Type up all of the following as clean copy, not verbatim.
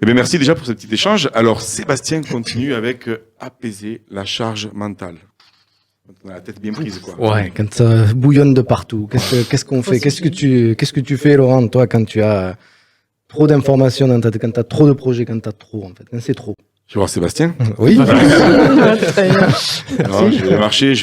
Eh bien, merci déjà pour ce petit échange. Alors, Sébastien continue avec apaiser la charge mentale. On a la tête bien prise, quoi. Ouais, quand ça bouillonne de partout, qu'est-ce qu'on fait? Qu'est-ce que tu fais, Laurent, toi, quand tu as trop d'informations dans ta tête, quand tu as trop de projets, quand tu as trop, en fait, quand c'est trop? Tu vois Sébastien? Oui. Non, je vais marcher,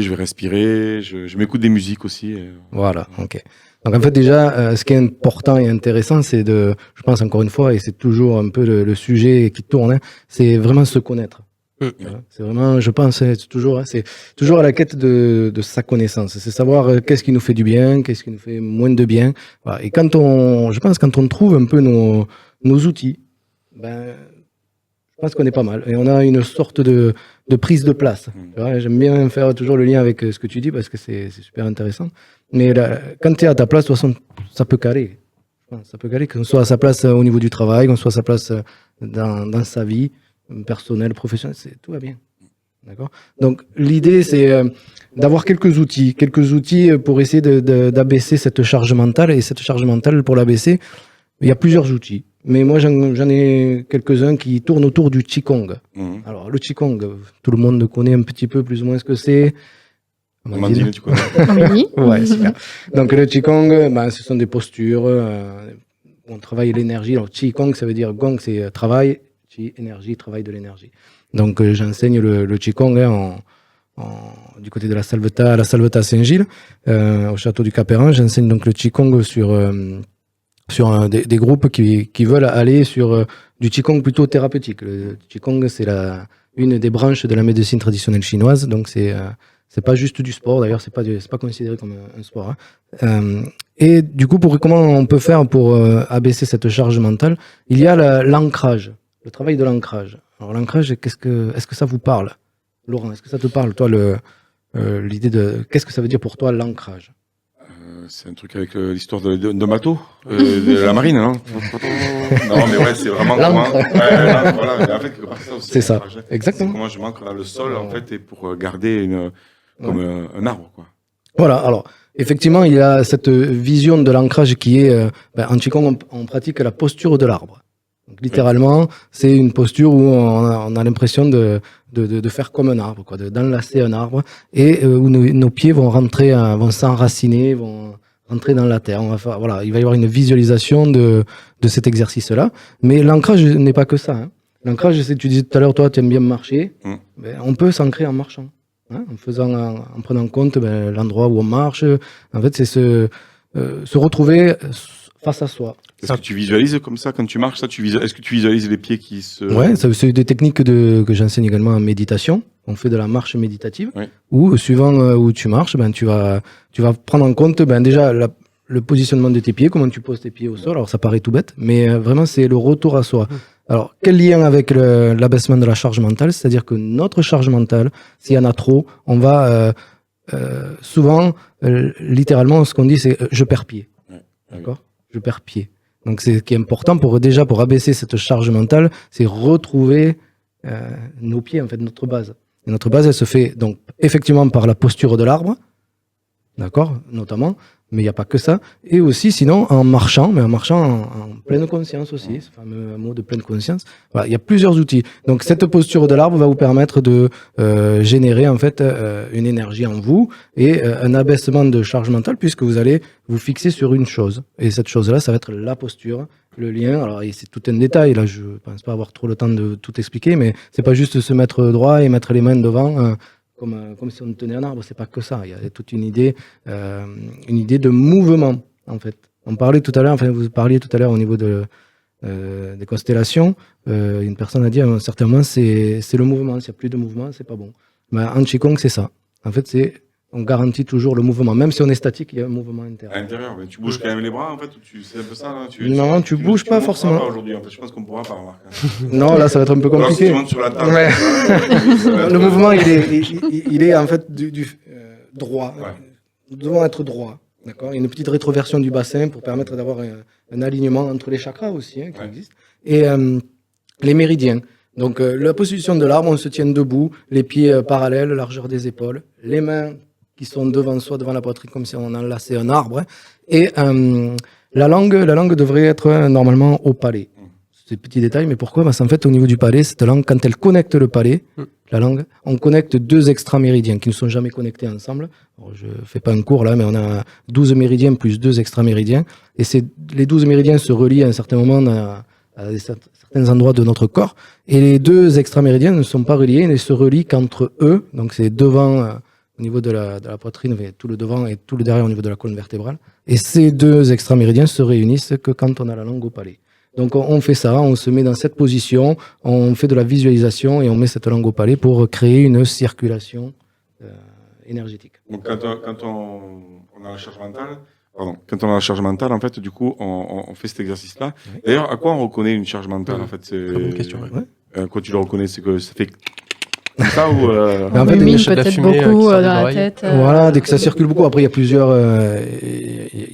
je vais respirer, je m'écoute des musiques aussi. Voilà, ok. Donc en fait déjà, ce qui est important et intéressant, c'est je pense encore une fois, et c'est toujours un peu le sujet qui tourne, hein, c'est vraiment se connaître. Voilà. C'est vraiment, je pense, c'est toujours à la quête de sa connaissance. C'est savoir qu'est-ce qui nous fait du bien, qu'est-ce qui nous fait moins de bien. Voilà. Et quand on trouve un peu nos outils, ben, je pense qu'on est pas mal. Et on a une sorte de prise de place. J'aime bien faire toujours le lien avec ce que tu dis parce que c'est super intéressant. Mais là, quand tu es à ta place, de toute façon, ça peut caler. Ça peut caler, qu'on soit à sa place au niveau du travail, qu'on soit à sa place dans sa vie personnelle, professionnelle, tout va bien. D'accord. Donc l'idée, c'est d'avoir quelques outils pour essayer d'abaisser cette charge mentale. Et cette charge mentale, pour l'abaisser, il y a plusieurs outils. Mais moi, j'en ai quelques-uns qui tournent autour du Qigong. Alors, le Qigong, tout le monde connaît un petit peu plus ou moins ce que c'est. Amandine, tu connais? Oui. Ouais, super. Donc, le Qigong, ce sont des postures. On travaille l'énergie. Alors, Qigong, ça veut dire Gong, c'est travail. Qi, énergie, travail de l'énergie. Donc, j'enseigne le Qigong du côté de la Salvetat à Saint-Gilles, au château du Cap-Herran. J'enseigne donc le Qigong sur des groupes qui veulent aller sur du Qigong plutôt thérapeutique. Le Qigong, c'est une des branches de la médecine traditionnelle chinoise, donc c'est pas juste du sport, d'ailleurs c'est pas considéré comme un sport. Hein. Et du coup, comment on peut faire pour abaisser cette charge mentale? Il y a l'ancrage, le travail de l'ancrage. Alors l'ancrage, est-ce que ça vous parle, Laurent? Est-ce que ça te parle, toi, l'idée de qu'est-ce que ça veut dire pour toi l'ancrage? C'est un truc avec l'histoire de bateau, de la marine, non? Non, mais ouais, c'est vraiment comment. Voilà, mais en fait, c'est ça, exactement. C'est comment je m'ancre dans le sol, en fait, et pour garder comme un arbre, quoi. Voilà, alors, effectivement, il y a cette vision de l'ancrage qui est, en Qigong, on pratique la posture de l'arbre. Donc, littéralement, c'est une posture où on a l'impression de faire comme un arbre, quoi, d'enlacer un arbre, et où nos pieds vont s'enraciner, vont rentrer dans la terre. Il va y avoir une visualisation de cet exercice-là. Mais l'ancrage n'est pas que ça. Hein. L'ancrage, c'est, tu disais tout à l'heure, toi, tu aimes bien marcher. On peut s'ancrer en marchant. Hein, en prenant en compte l'endroit où on marche. En fait, c'est se retrouver face à soi. Est-ce que tu visualises comme ça quand tu marches? Est-ce que tu visualises les pieds qui se... Ouais, c'est des techniques que j'enseigne également en méditation. On fait de la marche méditative, où suivant où tu marches, tu vas prendre en compte déjà le positionnement de tes pieds, comment tu poses tes pieds au sol. Alors ça paraît tout bête, mais vraiment c'est le retour à soi. Alors quel lien avec l'abaissement de la charge mentale? C'est-à-dire que notre charge mentale, s'il y en a trop, on va souvent, littéralement, ce qu'on dit, c'est je perds pied. D'accord? Je perds pied. Donc, c'est ce qui est important pour abaisser cette charge mentale, c'est retrouver nos pieds, en fait, notre base. Et notre base, elle se fait donc effectivement par la posture de l'arbre, d'accord, notamment, mais il n'y a pas que ça. Et aussi, sinon, en marchant en pleine conscience aussi, ce fameux mot de pleine conscience. Voilà, il y a plusieurs outils. Donc, cette posture de l'arbre va vous permettre de générer, en fait, une énergie en vous et un abaissement de charge mentale puisque vous allez vous fixer sur une chose. Et cette chose-là, ça va être la posture, le lien. Alors, c'est tout un détail. Là, je pense pas avoir trop le temps de tout expliquer, mais c'est pas juste se mettre droit et mettre les mains devant, comme si on tenait un arbre, c'est pas que ça. Il y a toute une idée de mouvement, en fait. Vous parliez tout à l'heure au niveau des constellations. Une personne a dit à un certain moment, c'est le mouvement. S'il n'y a plus de mouvement, c'est pas bon. Mais en Qigong, c'est ça. En fait, on garantit toujours le mouvement. Même si on est statique, il y a un mouvement intérieur. À l'intérieur, mais tu bouges quand même les bras, en fait, c'est un peu ça, là? Non, tu bouges pas forcément. Pas aujourd'hui, en fait. Je pense qu'on pourra pas remarquer. Non, là, ça va être un peu compliqué. Alors, si tu montes sur la table. Ouais. Le mouvement, il est en fait droit. Ouais. Nous devons être droit. D'accord. Il y a une petite rétroversion du bassin pour permettre d'avoir un alignement entre les chakras aussi, qui existent. Et les méridiens. Donc, la position de l'arbre, on se tient debout, les pieds parallèles, largeur des épaules, les mains qui sont devant soi, devant la poitrine, comme si on enlaçait un arbre. Et La langue devrait être normalement au palais. C'est petit détail, mais pourquoi? Parce qu'en fait, au niveau du palais, cette langue, quand elle connecte le palais, la langue, on connecte 2 extraméridiens qui ne sont jamais connectés ensemble. Alors, je fais pas un cours là, mais on a 12 méridiens plus 2 extraméridiens. Et les 12 méridiens se relient à un certain moment à certains endroits de notre corps. Et les 2 extraméridiens ne sont pas reliés, ils ne se relient qu'entre eux. Donc c'est devant, au niveau de la poitrine, tout le devant et tout le derrière au niveau de la colonne vertébrale. Et ces 2 extraméridiens se réunissent que quand on a la langue au palais. Donc on fait ça, on se met dans cette position, on fait de la visualisation et on met cette langue au palais pour créer une circulation énergétique. Donc quand on a la charge mentale, quand on a la charge mentale, en fait, du coup, on fait cet exercice-là. Oui. D'ailleurs, à quoi on reconnaît une charge mentale, en fait? C'est très bonne question. Ouais. Quoi tu le reconnais? C'est que ça fait ça ou en fait, peut-être beaucoup dans la tête. Voilà, dès que ça circule beaucoup. Après, il y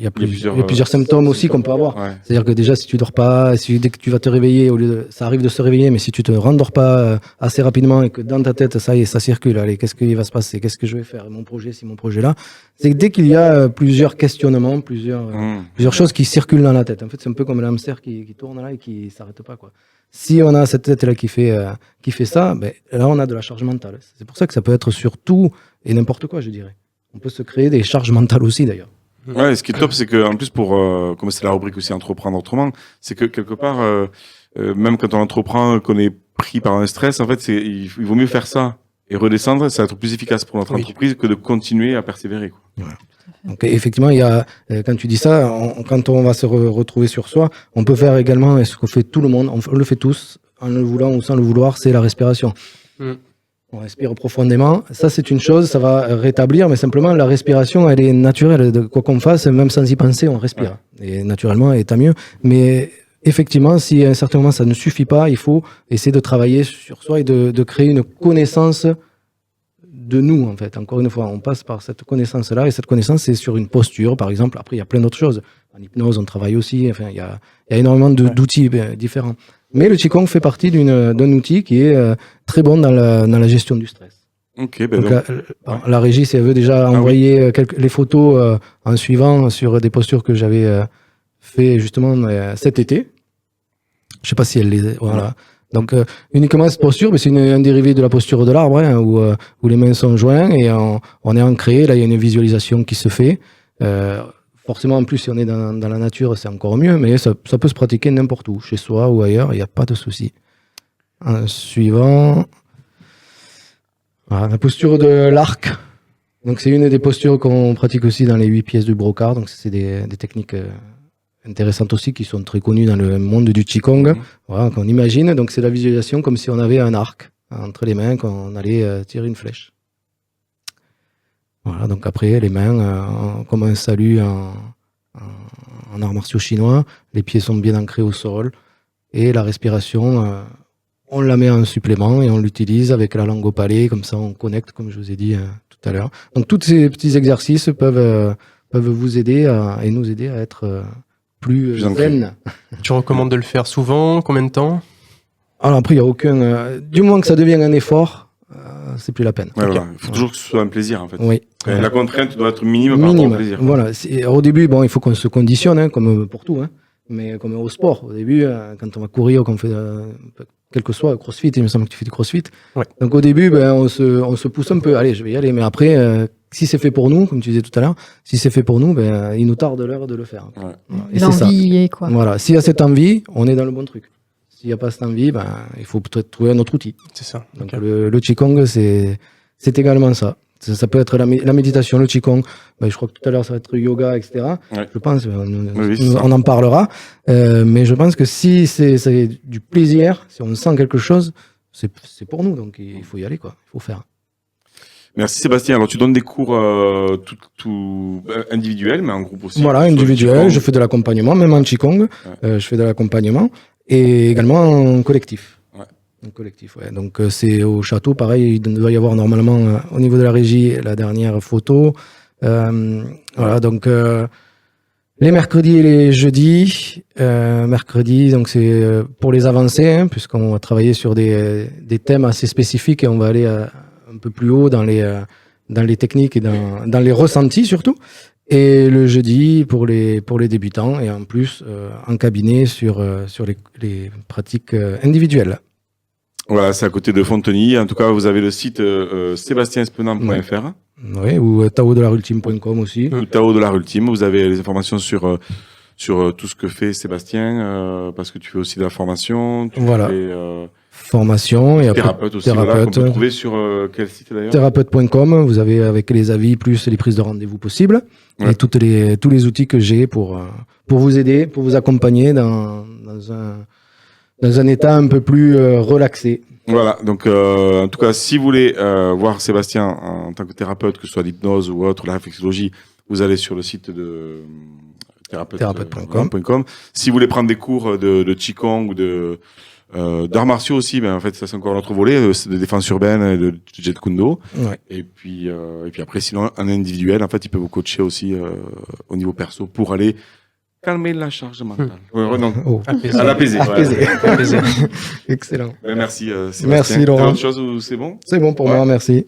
a plusieurs symptômes aussi qu'on peut avoir. Ouais. C'est-à-dire que déjà, si tu dors pas, dès que tu vas te réveiller, ça arrive de se réveiller, mais si tu te rendors pas assez rapidement et que dans ta tête, ça y est, ça circule. Allez, qu'est-ce qui va se passer? Qu'est-ce que je vais faire? Mon projet, si mon projet là, c'est que dès qu'il y a plusieurs questionnements, plusieurs choses qui circulent dans la tête. En fait, c'est un peu comme l'hamster qui tourne là et qui s'arrête pas, quoi. Si on a cette tête-là qui fait ça, ben, là, on a de la charge mentale. C'est pour ça que ça peut être sur tout et n'importe quoi, je dirais. On peut se créer des charges mentales aussi, d'ailleurs. Ouais, ce qui est top, c'est que, en plus, comme c'est la rubrique aussi entreprendre autrement, c'est que quelque part, même quand on entreprend, qu'on est pris par un stress, en fait, il vaut mieux faire ça et redescendre, ça va être plus efficace pour notre entreprise que de continuer à persévérer, quoi. Ouais. Donc effectivement, il y a, quand tu dis ça, quand on va se retrouver sur soi, on peut faire également ce que fait tout le monde, on le fait tous, en le voulant ou sans le vouloir, c'est la respiration. On respire profondément, ça c'est une chose, ça va rétablir, mais simplement la respiration, elle est naturelle, quoi qu'on fasse, même sans y penser, on respire. Ouais. Et naturellement, et tant mieux. Mais effectivement, si à un certain moment ça ne suffit pas, il faut essayer de travailler sur soi et de créer une connaissance de nous, en fait. Encore une fois, on passe par cette connaissance-là, et cette connaissance, c'est sur une posture, par exemple. Après, il y a plein d'autres choses. En hypnose, on travaille aussi. Enfin, il y a énormément d'outils différents. Mais le Qigong fait partie d'un outil qui est très bon dans la gestion du stress. Ok, ben donc, la régie, si elle veut déjà envoyer les photos en suivant sur des postures que j'avais fait justement cet été. Je sais pas si elle les... Voilà. Donc uniquement cette posture, mais c'est un dérivé de la posture de l'arbre, hein, où les mains sont jointes et on est ancré. Là, il y a une visualisation qui se fait. Forcément, en plus, si on est dans la nature, c'est encore mieux, mais ça peut se pratiquer n'importe où, chez soi ou ailleurs, il n'y a pas de souci. En suivant, voilà, la posture de l'arc. Donc c'est une des postures qu'on pratique aussi dans les 8 pièces du brocard. Donc c'est des techniques intéressantes aussi, qui sont très connues dans le monde du Qigong. Voilà, qu'on imagine. Donc c'est la visualisation comme si on avait un arc entre les mains, qu'on allait tirer une flèche. Voilà, donc après les mains comme un salut en arts martiaux chinois. Les pieds sont bien ancrés au sol et la respiration, on la met en supplément et on l'utilise avec la langue au palais. Comme ça, on connecte, comme je vous ai dit tout à l'heure. Donc tous ces petits exercices peuvent vous aider et nous aider à être plus zen. Tu recommandes de le faire souvent? Combien de temps? Alors après, il n'y a aucun... du moment que ça devient un effort, c'est plus la peine. Ouais, voilà. Il faut toujours que ce soit un plaisir, en fait. Oui. La contrainte doit être minime par rapport au plaisir. Voilà. Au début, bon, il faut qu'on se conditionne, hein, comme pour tout, hein, mais comme au sport. Au début, quand on va courir, qu'on fait quel que soit crossfit, il me semble que tu fais du crossfit. Ouais. Donc au début, on se pousse un peu. Allez, je vais y aller. Mais après, si c'est fait pour nous, comme tu disais tout à l'heure, si c'est fait pour nous, il nous tarde l'heure de le faire. Ouais. Et l'envie, quoi. Voilà. S'il y a cette envie, on est dans le bon truc. S'il n'y a pas cette envie, il faut peut-être trouver un autre outil. C'est ça. Donc le Qigong, c'est également ça. Ça peut être la méditation, le Qigong. Je crois que tout à l'heure, ça va être yoga, etc. Ouais. Je pense, on en parlera. Mais je pense que si c'est du plaisir, si on sent quelque chose, c'est pour nous. Donc il faut y aller, quoi. Il faut faire. Merci Sébastien. Alors tu donnes des cours tout individuels, mais en groupe aussi. Voilà, individuel. Je fais de l'accompagnement, même en Qigong. Ouais. Je fais de l'accompagnement. Et également en collectif. Ouais. En collectif, ouais. Donc c'est au château, pareil, il doit y avoir normalement au niveau de la régie la dernière photo. Voilà, donc les mercredis et les jeudis. Mercredi, donc c'est pour les avancés, hein, puisqu'on va travailler sur des thèmes assez spécifiques et on va aller un peu plus haut dans les techniques et dans les ressentis surtout. Et le jeudi pour les débutants et en plus en cabinet sur les pratiques individuelles. Voilà, c'est à côté de Fontenay. En tout cas, vous avez le site sébastienspenant.fr. Oui, ou taodelarultime.com aussi. Ou Tao de l'art ultime. Vous avez les informations sur tout ce que fait Sébastien, parce que tu fais aussi de la formation. Tu fais, formation et après thérapeute aussi. Voilà, qu'on peut trouver sur quel site d'ailleurs? Thérapeute.com. Vous avez avec les avis plus les prises de rendez-vous possibles et tous les outils que j'ai pour vous aider, pour vous accompagner dans un état un peu plus relaxé. Voilà, donc en tout cas, si vous voulez voir Sébastien en tant que thérapeute, que ce soit l'hypnose ou autre, la réflexologie, vous allez sur le site de thérapeute.com. Si vous voulez prendre des cours de Qigong ou d'arts martiaux aussi, ben en fait ça c'est encore notre volet de défense urbaine et de Jeet Kune Do. Et puis après sinon en individuel, en fait il peut vous coacher aussi au niveau perso pour aller calmer la charge mentale. À l'apaiser. Excellent. Ben, merci Sébastien. Merci Laurent. Autre chose ou c'est bon? C'est bon pour moi, merci.